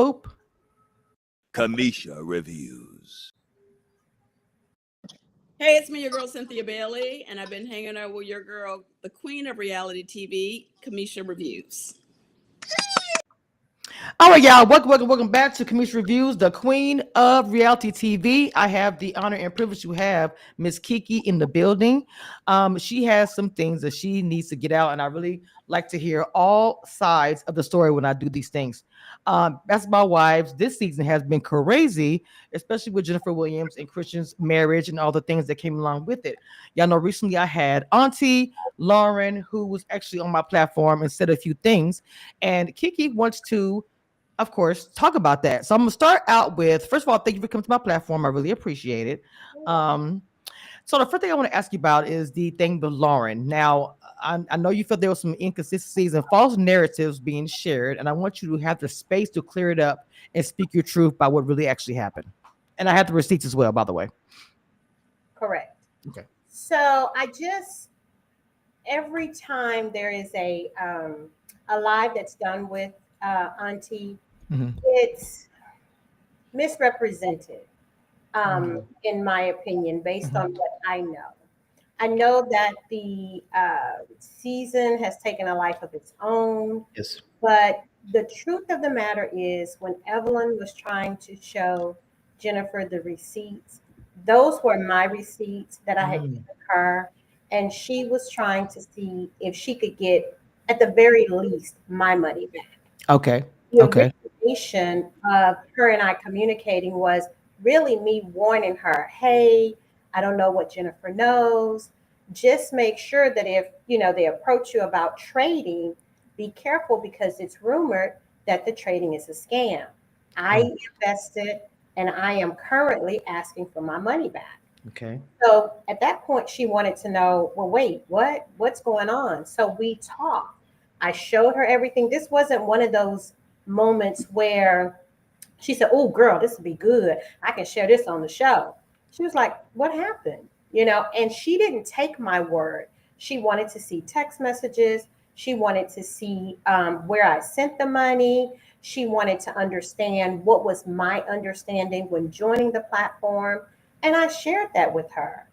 Boop. Kamisha Reviews. Hey, it's me, your girl Cynthia Bailey, and I've been hanging out with your girl, the queen of reality TV, Kamisha Reviews. All right, y'all. Welcome back to Kamisha Reviews, the queen of reality TV. I have the honor and privilege to have Miss Kiki in the building. She has some things that she needs to get out, and I really like to hear all sides of the story when I do these things. Basketball Wives this season has been crazy, especially with Jennifer Williams and Christian's marriage and all the things that came along with it. Y'all know recently I had Auntie Lauren, who was actually on my platform and said a few things, and Kiki wants to, of course, talk about that. So I'm gonna start out with, first of all, thank you for coming to my platform. I really appreciate it. So the first thing I want to ask you about is the thing with Lauren. Now, I know you feel there was some inconsistencies and false narratives being shared, and I want you to have the space to clear it up and speak your truth by what really actually happened. And I have the receipts as well, by the way. Correct. Okay. So every time there is a live that's done with Auntie, it's misrepresented, in my opinion, based on what I know. I know that the season has taken a life of its own. Yes. But the truth of the matter is, when Evelyn was trying to show Jennifer the receipts, those were my receipts that I had given her. And she was trying to see if she could get, at the very least, my money back. Okay. The Okay. origination of her and I communicating was really me warning her, hey, I don't know what Jennifer knows. Just make sure that if, they approach you about trading, be careful, because it's rumored that the trading is a scam. I invested and I am currently asking for my money back. Okay. So at that point, she wanted to know, well, wait, what's going on? So we talked. I showed her everything. This wasn't one of those moments where she said, oh, girl, this would be good. I can share this on the show. She was like, what happened? And she didn't take my word. She wanted to see text messages. She wanted to see where I sent the money. She wanted to understand what was my understanding when joining the platform. And I shared that with her.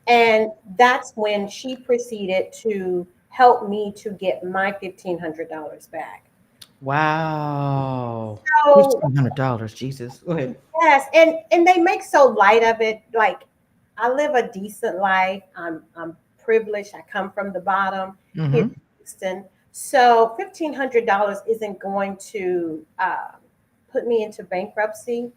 And that's when she proceeded to help me to get my $1,500 back. Wow. So $1,500. Jesus. Go ahead. yes, and they make so light of it. Like, I live a decent life. I'm privileged. I come from the bottom here in Houston. So $1,500 isn't going to put me into bankruptcy,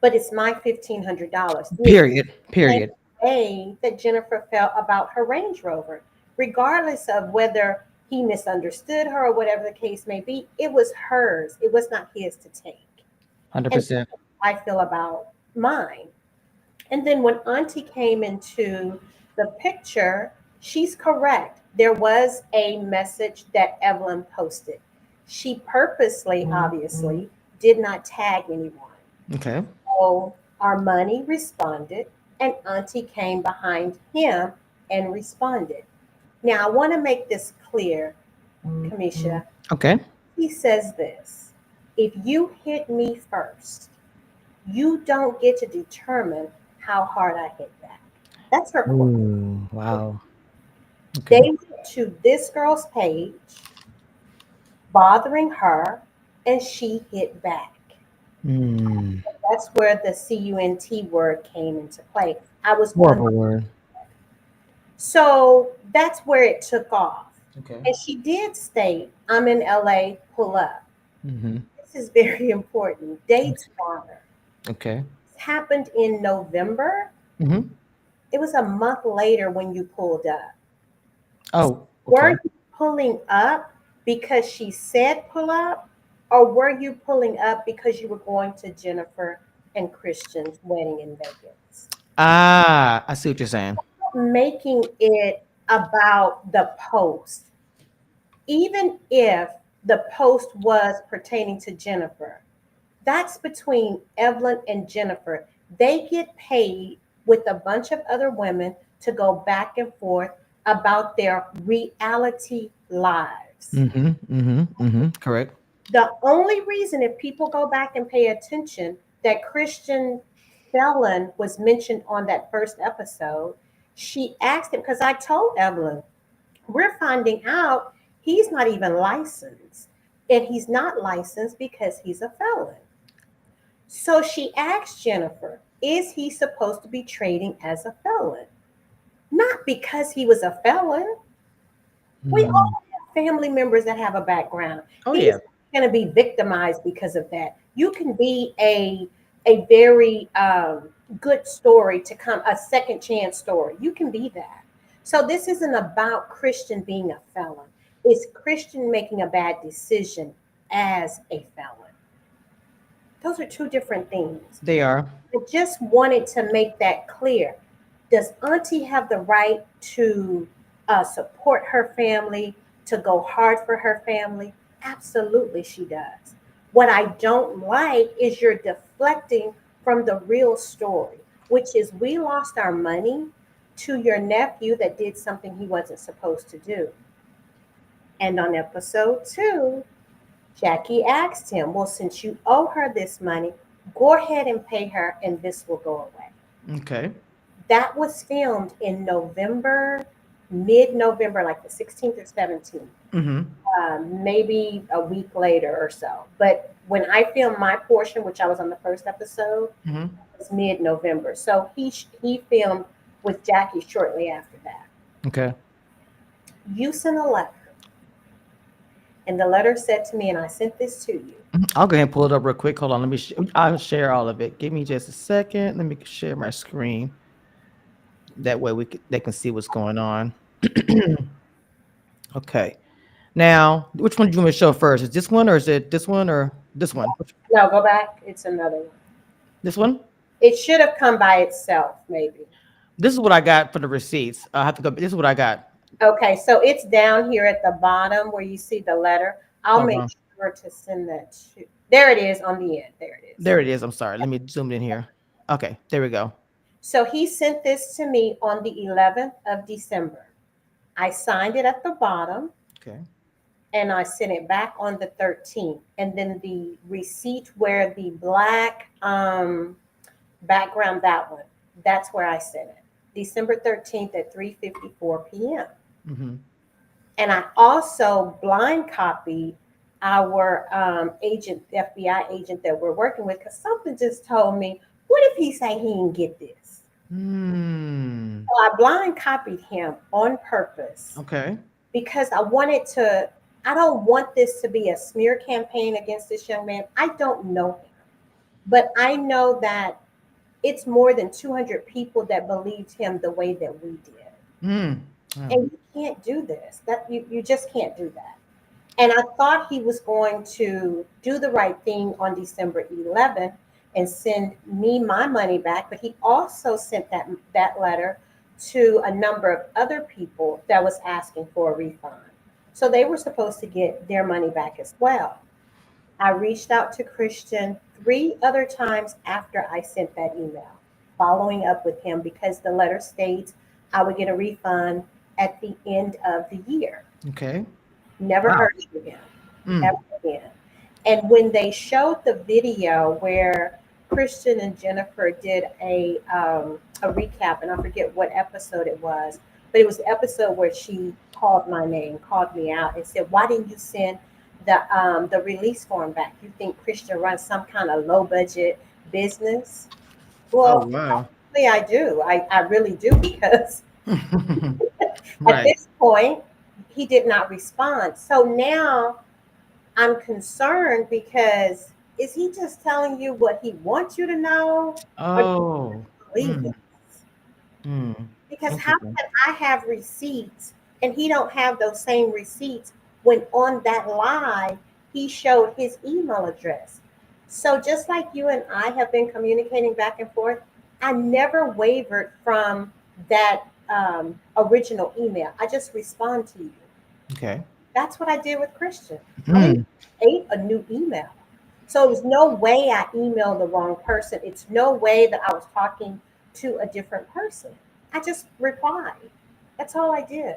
but it's my $1,500. Period. The way that Jennifer felt about her Range Rover, regardless of whether he misunderstood her or whatever the case may be, it was hers. It was not his to take. 100%. I feel about mine. And then when Auntie came into the picture, she's correct. There was a message that Evelyn posted. She purposely, obviously, did not tag anyone. Okay. So Armani responded, and Auntie came behind him and responded. Now, I want to make this clear, Kamisha. Okay. He says this: if you hit me first, you don't get to determine how hard I hit back. That's her quote. Ooh, wow. Okay. They went to this girl's page, bothering her, and she hit back. That's where the CUNT word came into play. I was Horrible word. So that's where it took off. Okay. And she did state, I'm in LA, pull up. This is very important. Dates matter. Okay. It happened in November. It was a month later when you pulled up. Oh, okay. Were you pulling up because she said pull up? Or were you pulling up because you were going to Jennifer and Christian's wedding in Vegas? Ah, I see what you're saying. Making it about the post, even if the post was pertaining to Jennifer, that's between Evelyn and Jennifer. They get paid with a bunch of other women to go back and forth about their reality lives. Correct. The only reason, if people go back and pay attention, that Christian felon was mentioned on that first episode, she asked him, because I told Evelyn, we're finding out he's not even licensed. And he's not licensed because he's a felon. So she asked Jennifer, is he supposed to be trading as a felon? Not because he was a felon. We Hmm. all have family members that have a background. Oh He's yeah. going to be victimized because of that. You can be a very good story to come, a second chance story. You can be that. So this isn't about Christian being a felon. It's Christian making a bad decision as a felon. Those are two different things. They are. I just wanted to make that clear. Does Auntie have the right to support her family, to go hard for her family? Absolutely, she does. What I don't like is you're deflecting from the real story, which is we lost our money to your nephew that did something he wasn't supposed to do. And on episode 2, Jackie asked him, well, since you owe her this money, go ahead and pay her and this will go away. Okay. That was filmed in November, mid-November, like the 16th or 17th, Mm-hmm. maybe a week later or so. But when I filmed my portion, which I was on the first episode, Mm-hmm. it was mid-November. So he filmed with Jackie shortly after that. Okay. You sent a letter. And the letter said to me, and I sent this to you. I'll go ahead and pull it up real quick. Hold on. I'll share all of it. Give me just a second. Let me share my screen. That way they can see what's going on. Okay. Now, which one do you want me to show first? Is this one or is it this one or this one? No, go back. It's another one. This one? It should have come by itself, maybe. This is what I got for the receipts. I have to go. This is what I got. Okay, so it's down here at the bottom where you see the letter. I'll Hold make on. sure to send that to. There it is on the end. There it is. There it is. I'm sorry. Let me zoom in here. Okay. There we go. So he sent this to me on the 11th of December. I signed it at the bottom Okay. and I sent it back on the 13th. And then the receipt where the black background, that one, that's where I sent it. December 13th at 3:54 p.m. Mm-hmm. And I also blind copied our agent, FBI agent that we're working with, because something just told me, what if he say he didn't get this? Hmm. So I blind copied him on purpose Okay. because I don't want this to be a smear campaign against this young man. I don't know him, but I know that it's more than 200 people that believed him the way that we did. Hmm. Oh. And you can't do this. That you just can't do that. And I thought he was going to do the right thing on December 11th and send me my money back, but he also sent that letter to a number of other people that was asking for a refund. So they were supposed to get their money back as well. I reached out to Christian 3 other times after I sent that email, following up with him because the letter states I would get a refund at the end of the year. Okay. Never Wow. heard from him. Mm. Ever again. And when they showed the video where Christian and Jennifer did a recap, and I forget what episode it was, but it was the episode where she called my name, called me out, and said, "Why didn't you send the release form back? You think Christian runs some kind of low budget business?" Oh Well, wow. actually, I do. I really do, because at Right. this point, he did not respond. So now I'm concerned because is he just telling you what he wants you to know, or do Oh. you believe Mm. it? Mm. Because how Interesting. can I have receipts and he don't have those same receipts when on that live he showed his email address? So just like you and I have been communicating back and forth, I never wavered from that original email. I just respond to you. Okay. That's what I did with Christian. I Mm. didn't create a new email. So there's no way I emailed the wrong person. It's no way that I was talking to a different person. I just replied. That's all I did.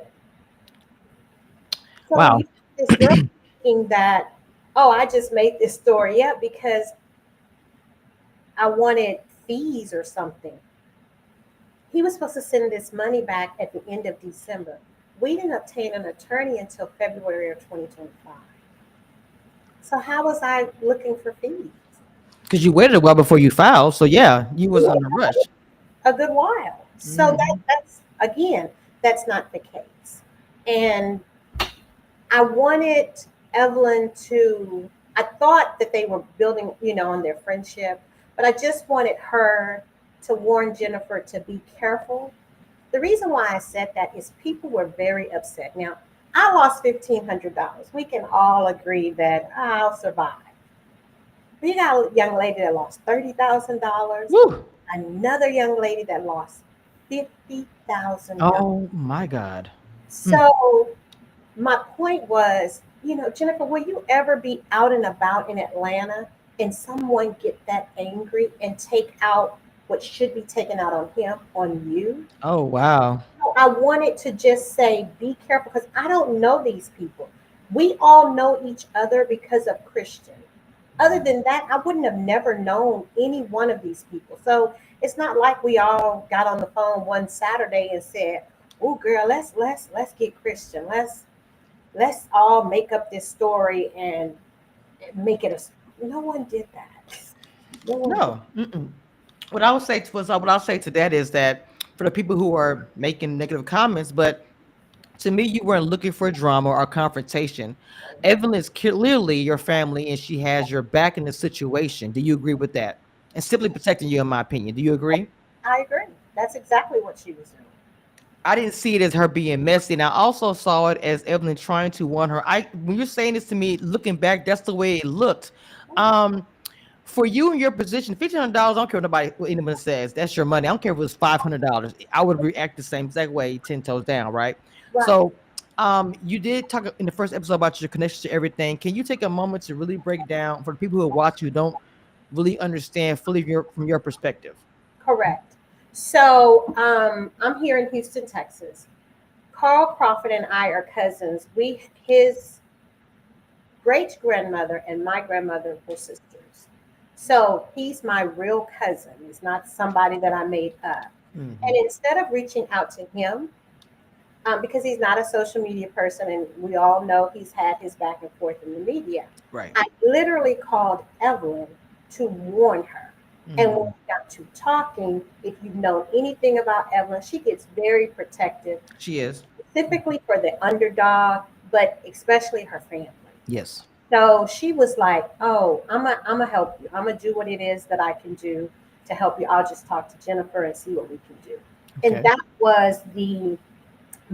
So Wow. you, this girl thinking that Oh, I just made this story up because I wanted fees or something. He was supposed to send this money back at the end of December. We didn't obtain an attorney until February of 2025. So how was I looking for fees? Because you waited a while before you filed. So yeah, you was in a rush. A good while. So Mhm. that's again, that's not the case. And I wanted Evelyn to, I thought that they were building, on their friendship, but I just wanted her to warn Jennifer to be careful. The reason why I said that is people were very upset. Now, I lost $1,500. We can all agree that I'll survive. But you got a young lady that lost $30,000, Woo. another young lady that lost $50,000. Oh my God. Mm. So my point was, Jennifer, will you ever be out and about in Atlanta and someone get that angry and take out what should be taken out on him, on you? Oh wow. So I wanted to just say, be careful because I don't know these people. We all know each other because of Christian. Other than that, I wouldn't have never known any one of these people. So it's not like we all got on the phone one Saturday and said, "Oh, girl, let's get Christian. Let's all make up this story and make it a." No one did that. No one did. No. Mm-mm. What I'll say to that is that for the people who are making negative comments, but to me, you weren't looking for drama or confrontation. Evelyn is clearly your family, and she has your back in the situation. Do you agree with that? And simply protecting you, in my opinion. Do you agree? I agree. That's exactly what she was doing. I didn't see it as her being messy, and I also saw it as Evelyn trying to warn her. When you're saying this to me, looking back, that's the way it looked. Um, for you in your position, $1,500. I don't care what anyone says. That's your money. I don't care if it was $500. I would react the same exact way, 10 toes down, right? Right. So, you did talk in the first episode about your connection to everything. Can you take a moment to really break down for the people who watch who don't really understand fully from your perspective? Correct. So I'm here in Houston, Texas. Carl Crawford and I are cousins. His great grandmother and my grandmother were sisters. So he's my real cousin. He's not somebody that I made up. And Mhm. instead of reaching out to him, because he's not a social media person, and we all know he's had his back and forth in the media, Right. I literally called Evelyn to warn her. And when Mhm. we got to talking, if you know anything about Evelyn, she gets very protective, She is. specifically for the underdog, but especially her family. Yes. So she was like, "Oh, I'm gonna help you. I'm gonna do what it is that I can do to help you. I'll just talk to Jennifer and see what we can do." And Okay. that was the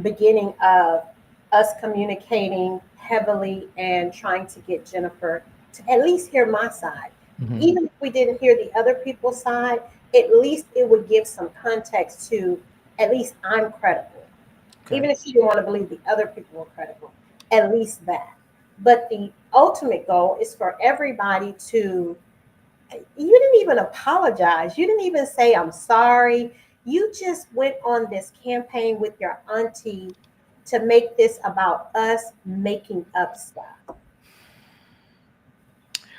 beginning of us communicating heavily and trying to get Jennifer to at least hear my side. Mhm. Even if we didn't hear the other people's side, at least it would give some context to at least I'm credible. Okay. Even if she didn't want to believe the other people were credible, at least that. But the ultimate goal is for everybody to, you didn't even apologize. You didn't even say, I'm sorry. You just went on this campaign with your auntie to make this about us making up stuff.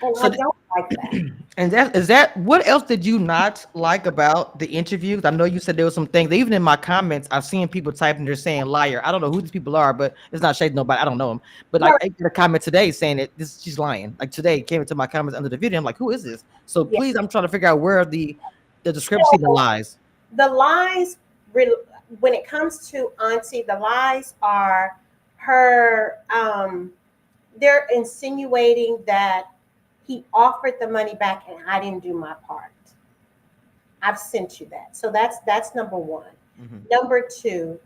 And I So don't like that. And that is that. What else did you not like about the interview? 'Cause I know you said there was some things. Even in my comments, I've seen people typing. They're saying liar. I don't know who these people are, but it's not shading nobody. I don't know them. But like, No, I get a comment today saying that this she's lying. Like today came into my comments under the video. I'm like, who is this? So yeah. please, I'm trying to figure out where the discrepancy, the So lies. the lies, when it comes to auntie, the lies are her, they're insinuating that he offered the money back and I didn't do my part. I've sent you that. So that's number one. Mhm. Number two,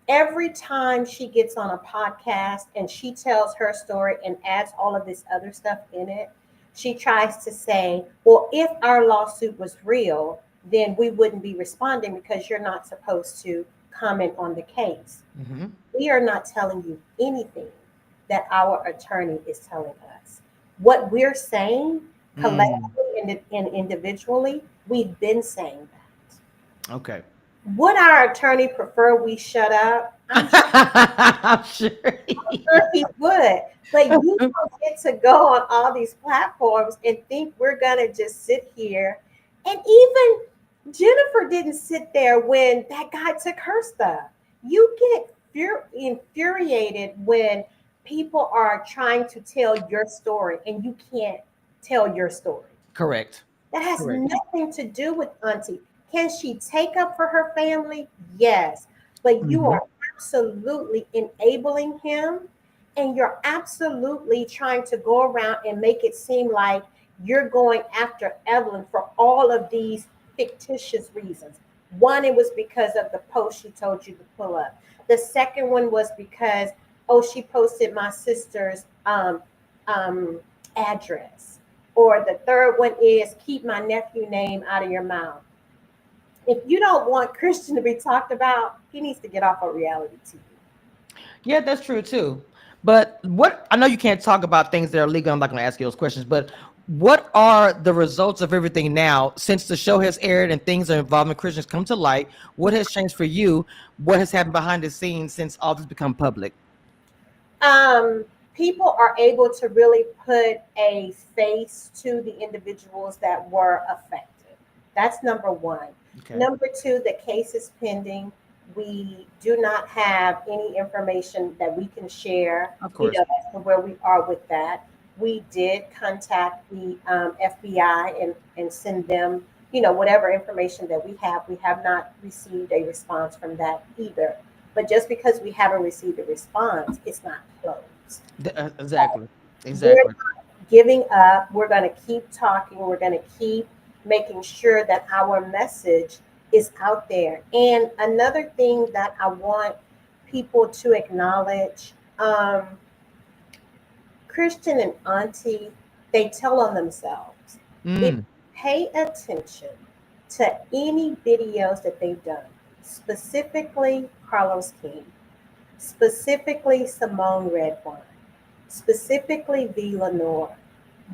every time she gets on a podcast and she tells her story and adds all of this other stuff in it, she tries to say, well, if our lawsuit was real, then we wouldn't be responding because you're not supposed to comment on the case. Mhm. We are not telling you anything that our attorney is telling us. What we're saying Mm. collectively and individually, we've been saying that. Okay. Would our attorney prefer we shut up? I'm sure I'm sure. he would. But you don't get to go on all these platforms and think we're gonna just sit here. And even Jennifer didn't sit there when that guy took her stuff. You get infuriated when people are trying to tell your story and you can't tell your story. Correct. That has Correct. nothing to do with Auntie. Can she take up for her family? Yes. But you Mhm. are absolutely enabling him, and you're absolutely trying to go around and make it seem like you're going after Evelyn for all of these fictitious reasons. One, it was because of the post she told you to pull up. The second one was because, oh, she posted my sister's um, address. Or the third one is keep my nephew name out of your mouth. If you don't want Christian to be talked about, he needs to get off of reality TV. Yeah, that's true too. But what I know you can't talk about things that are legal. I'm not going to ask you those questions. But what are the results of everything now since the show has aired and things are involving Christians come to light? What has changed for you? What has happened behind the scenes since all this become public? Um, People are able to really put a face to the individuals that were affected. That's number one. Okay, Number two, the case is pending. We do not have any information that we can share, of course. as to where we are with that. We did contact the FBI and send them, whatever information that we have. We have not received a response from that either. But just because we haven't received a response, it's not closed. Exactly. We're Exactly. giving up. We're going to keep talking. We're going to keep making sure that our message is out there. And another thing that I want people to acknowledge, Christian and Auntie, they tell on themselves. If Mm, you pay attention to any videos that they've done, specifically Carlos King, specifically Simone Redwine, specifically V. Lenore.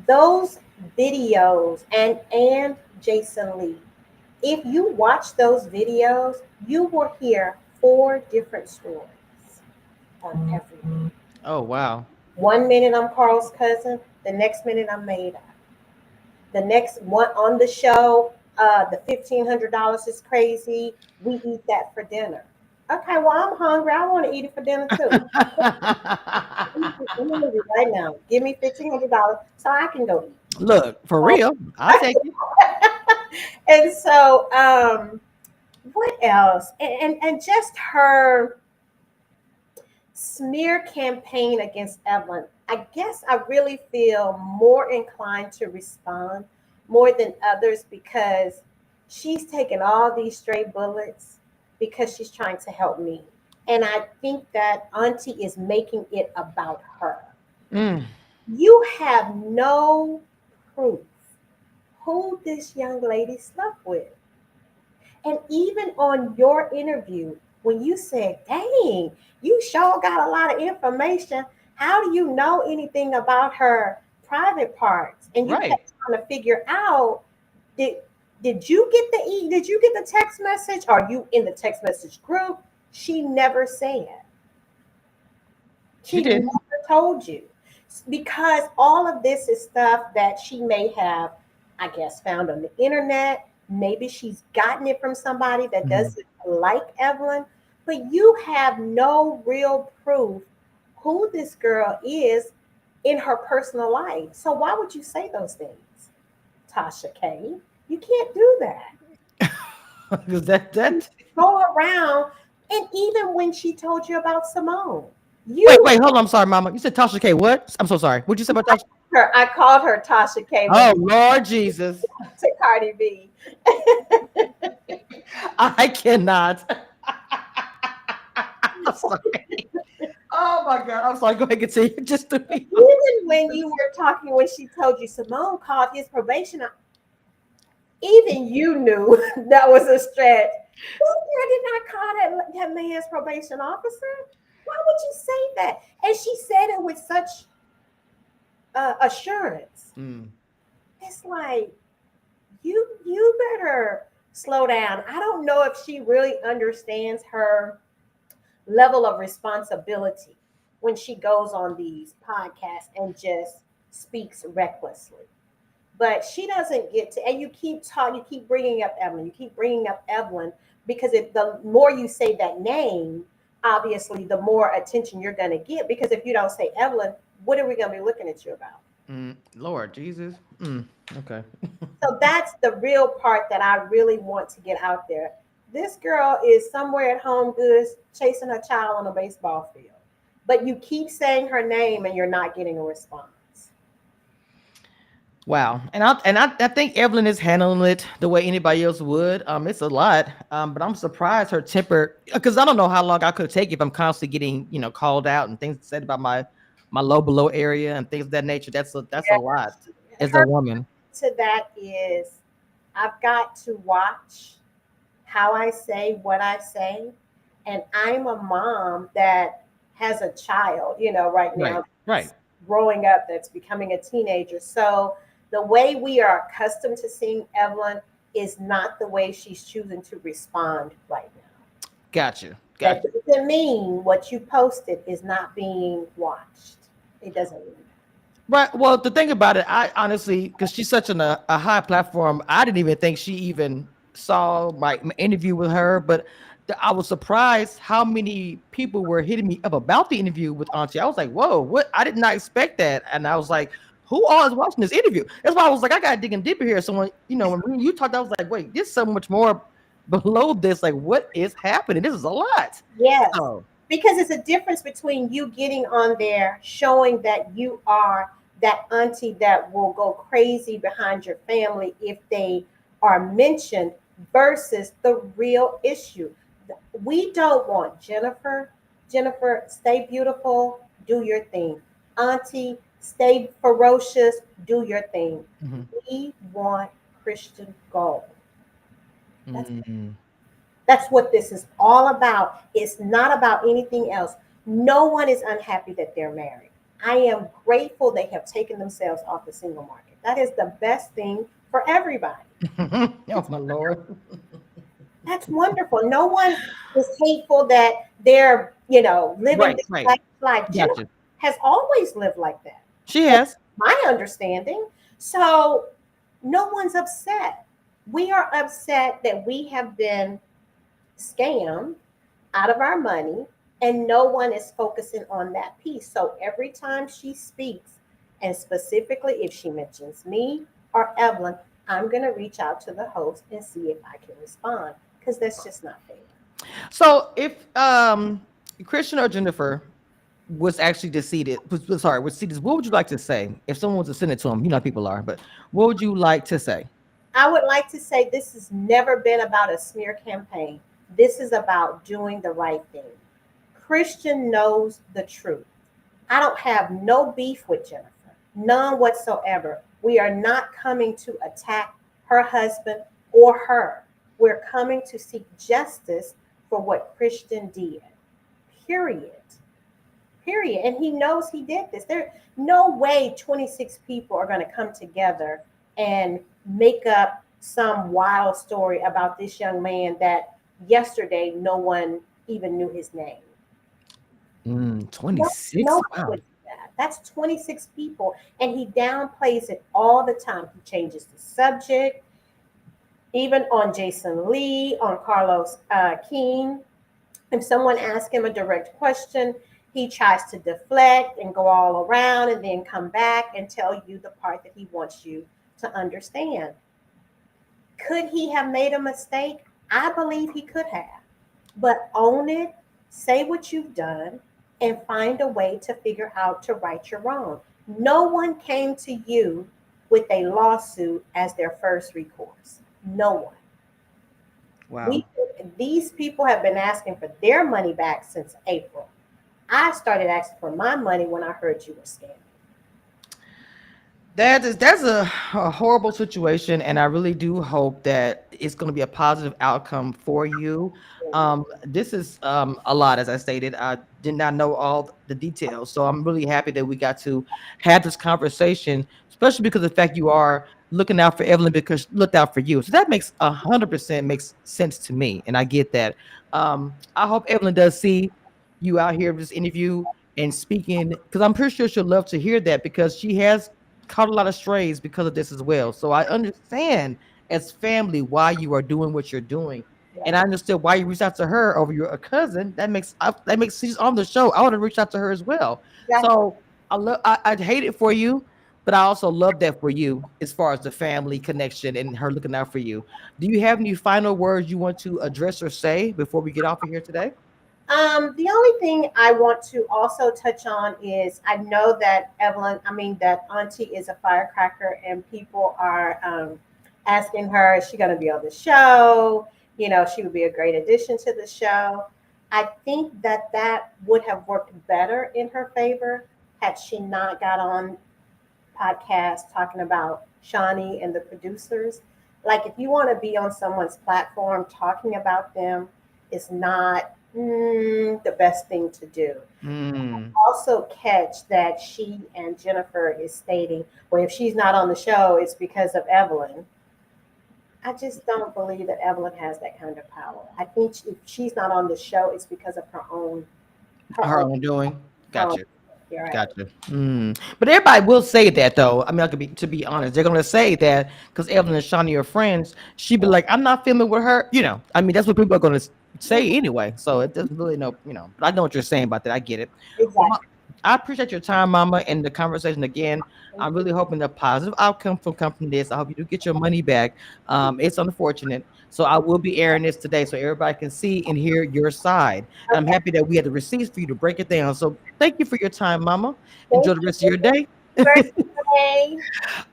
Those videos and Jason Lee. If you watch those videos, you will hear four different stories on everything. oh wow. 1 minute I'm Carl's cousin, the next minute I'm Maida. The next one on the show, the $1,500 is crazy. We eat that for dinner. Okay, well I'm hungry. I want to eat it for dinner too. I'm hungry right now. Give me $1,500 so I can go eat. Look, for real, I'll take it. And so, what else? And just her smear campaign against Evelyn. I guess I really feel more inclined to respond more than others because she's taken all these stray bullets because she's trying to help me. And I think that Auntie is making it about her. Mm, You have no proof who this young lady slept with. And even on your interview, when you said, dang, you sure got a lot of information. How do you know anything about her private parts? And you right. kept trying to figure out, did did you get did you get the text message? Are you in the text message group? She never said. She She did. never told you because all of this is stuff that she may have, I guess, found on the internet. Maybe she's gotten it from somebody that Mhm. doesn't like Evelyn, but you have no real proof who this girl is in her personal life. So why would you say those things, Tasha K? You can't do that. 'Cause that. Go around, and even when she told you about Simone, Wait, you wait, hold on. I'm sorry, Mama. You said Tasha K. What? I'm so sorry. What'd you say about Tasha? I called her Tasha K when Oh we Lord Jesus, went to Cardi B. I cannot. I'm sorry. Oh my God, I'm sorry. Go ahead, continue. Just to be. Even when you were talking, when she told you Simone called his probation, even you knew that was a stretch. That girl did not call that man's probation officer. Why would you say that? And she said it with such assurance. Mm. It's like you better slow down. I don't know if she really understands her level of responsibility when she goes on these podcasts and just speaks recklessly. But she doesn't get to, and you keep talking, you keep bringing up Evelyn, you keep bringing up Evelyn, because if the more you say that name, obviously the more attention you're going to get. Because if you don't say Evelyn, what are we going to be looking at you about? Lord Jesus. Okay. So that's the real part that I really want to get out there. This girl is somewhere at home goods chasing her child on a baseball field. But you keep saying her name and you're not getting a response. Wow, and I think Evelyn is handling it the way anybody else would. It's a lot. But I'm surprised her temper, because I don't know how long I could take if I'm constantly getting called out and things said about my low below area and things of that nature. That's a lot as a Her woman. to that is I've got to watch how I say what I say. And I'm a mom that has a child, right Right, now, right. growing up, that's becoming a teenager. So the way we are accustomed to seeing Evelyn is not the way she's choosing to respond right now. Gotcha, That gotcha. doesn't mean what you posted is not being watched. It doesn't mean that. Right. Well, the thing about it, I honestly, because she's such a high platform, I didn't even think she even saw my interview with her. But I was surprised how many people were hitting me up about the interview with Auntie. I was like, whoa, what? I did not expect that. And I was like, who all is watching this interview? That's why I was like, I got to dig in deeper here. Someone, when you talked, I was like, wait, there's so much more below this. Like, what is happening? This is a lot. Yes, So, because it's a difference between you getting on there showing that you are that auntie that will go crazy behind your family if they are mentioned versus the real issue. We don't want Jennifer, stay beautiful, do your thing. Auntie, stay ferocious, do your thing. mhm. We want Christian gold. That's Mm. That's what this is all about. It's not about anything else. No one is unhappy that they're married. I am grateful they have taken themselves off the single market. That is the best thing for everybody. Oh my Lord. That's wonderful. No one is hateful that they're, living Right, this right. life. Jennifer Gotcha. has always lived like that. She That's has. my understanding. So no one's upset. We are upset that we have been scammed out of our money, and no one is focusing on that piece. So every time she speaks, and specifically if she mentions me or Evelyn, I'm going to reach out to the host and see if I can respond, because that's just not fair. So if Christian or Jennifer was actually deceded, was seated, what would you like to say if someone was to send it to them? You know how people are, but what would you like to say? I would like to say this has never been about a smear campaign. This is about doing the right thing. Christian knows the truth. I don't have no beef with Jennifer, none whatsoever. We are not coming to attack her husband or her. We're coming to seek justice for what Christian did. Period. Period. And he knows he did this. There's no way 26 people are going to come together and make up some wild story about this young man that yesterday no one even knew his name. No, 26. no one Wow. would do that. That's 26 people. And he downplays it all the time. He changes the subject, even on Jason Lee, on Carlos King. If someone asks him a direct question, he tries to deflect and go all around and then come back and tell you the part that he wants you to understand. Could he have made a mistake? I believe he could have. But own it, say what you've done, and find a way to figure out to right your wrong. No one came to you with a lawsuit as their first recourse. No one. Wow. We These people have been asking for their money back since April. I started asking for my money when I heard you were scamming. That's a horrible situation, and I really do hope that it's going to be a positive outcome for you. This is a lot, as I stated. I did not know all the details, so I'm really happy that we got to have this conversation, especially because of the fact you are looking out for Evelyn because she looked out for you. So that makes 100% makes sense to me, and I get that. I hope Evelyn does see. you out here this interview and speaking, because I'm pretty sure she'll love to hear that because she has caught a lot of strays because of this as well. So I understand as family why you are doing what you're doing. And I understood why you reached out to her over your cousin. That makes she's on the show. I would have reached out to her as well. Exactly. So I'd hate it for you, but I also love that for you as far as the family connection and her looking out for you. Do you have any final words you want to address or say before we get off of here today? The only thing I want to also touch on is I know that that Auntie is a firecracker, and people are asking her, is she going to be on the show? You know, she would be a great addition to the show. I think that that would have worked better in her favor had she not got on podcast talking about Shawnee and the producers. Like, if you want to be on someone's platform talking about them, is not the best thing to do. Mm. Also, catch that she and Jennifer is stating, well, if she's not on the show, it's because of Evelyn. I just don't believe that Evelyn has that kind of power. I think if she's not on the show, it's because of Her her own doing. own. Gotcha. You're right. Gotcha. But everybody will say that though. I mean, to be honest, they're gonna say that because Evelyn and Shawnee are friends. She'd be like, "I'm not filming with her." I mean, that's what people are gonna say anyway. So it doesn't really know. But I know what you're saying about that. I get it. Well, Exactly. I appreciate your time, Mama, and the conversation again. I'm really hoping a positive outcome come from this. I hope you do get your money back. It's unfortunate. So I will be airing this today so everybody can see and hear your side. And I'm Okay. happy that we had the receipts for you to break it down. So thank you for your time, Mama. Thank Enjoy the rest of your day. you, birthday.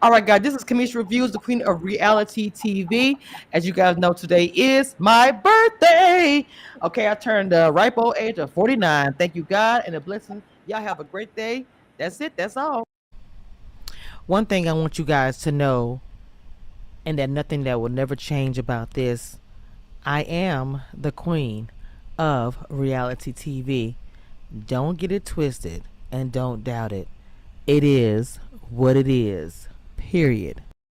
All right, guys, this is Kamisha Reviews, the queen of reality TV. As you guys know, today is my birthday. Okay, I turned the ripe old age of 49. Thank you, God, and a blessing. Y'all have a great day. That's it. That's all. One thing I want you guys to know, and that nothing that will never change about this, I am the queen of reality TV. Don't get it twisted and don't doubt it. It is what it is. Period.